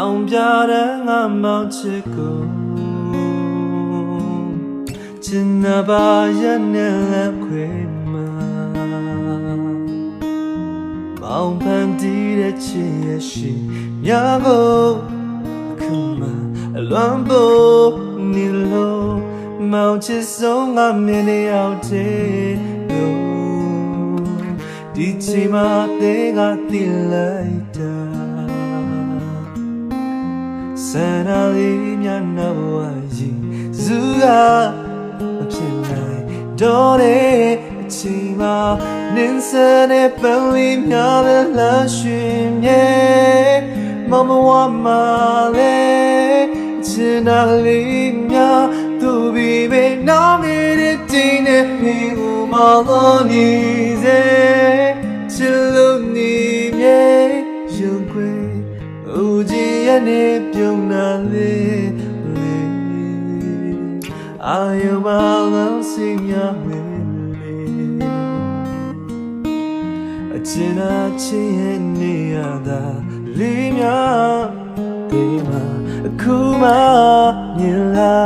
အောင်ပြတဲ့ငါမောင်ချစ်ကိုချင်နာပါရဲ့နဲ့လက်ခွေမှာမောင်ပန်းတီးတဲ့ချစ်ရဲ့ရှိမြာကိုအခုမှအလွန်ဖို့နေလို့မောင်ချစ်ဆုံးငါမြင်နေအောင်တဲ့ဒီချိန်မှာတဲ့ကတိလိုက်တာဆန္ဒလေးများနာဝါကြီးဇူကမဖြစ်နိုင်တော့တဲ့အချိန်မှာနင်းစတဲ့ပန်းလေးများပဲလှရှင်ရဲ့မမဝမလေးချင်နာလေးများသူပြီးပဲနောင်နေတဲ့တင်းနဲ့မိဦးမလို့နေစေချစ်လို့နေမြဲရုံခွေဦးကြီးရဲ့နေပြုံးနာလေးအာယမလုံးစင်ရမယ်အချင်အချင်ရဲ့နေရတာလေးများဒီမှာအခုမှမြင်လာ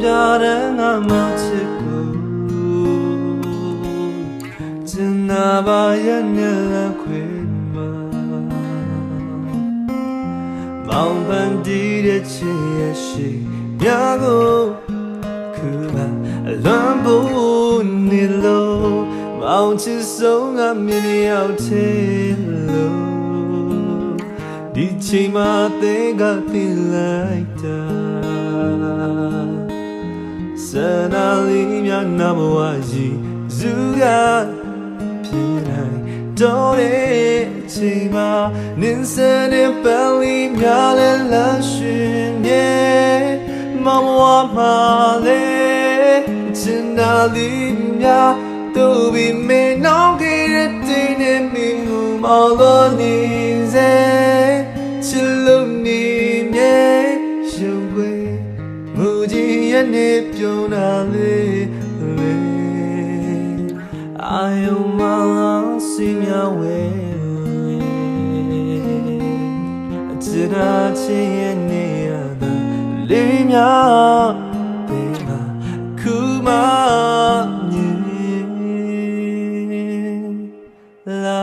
ပြတဲ့ငါမောင်ချစ်ကိုချင်နာပါရဲ့နဲ့လက်ခွေမှာမောင်ပန်းတီးတဲ့ချစ်ရဲ့ရှိမြာကိုခုမှအလွန်ဖို့နေလို့မောင်ချစ်ဆုံးငါမြင်ရောက်သေးလို့ဒီချိန်မှာတဲ့ကတင်လိုက်တာဆန္ဒလေးများနာမဝါကြီးဇူကဖြစ်နိုင်တော့တဲ့အချိန်မှာနင်းစတဲ့ပန်းလေးများလဲလမ်းရှင်ရဲ့မမဝမလေးချင်နာလေးများသူပြီးမင်းနောင်ခဲ့တဲ့တင်းနဲ့မင်းကိုမလို့နေစေချစ်လို့နေမြဲရုံခွေမူကြီးရဲ့နေပြုံးနာလေးအာယုံမလောင်စီမြဝဲအချစ်နာချင်ရဲ့နေရတာလေးများပေမှာခုမှမြင်လာ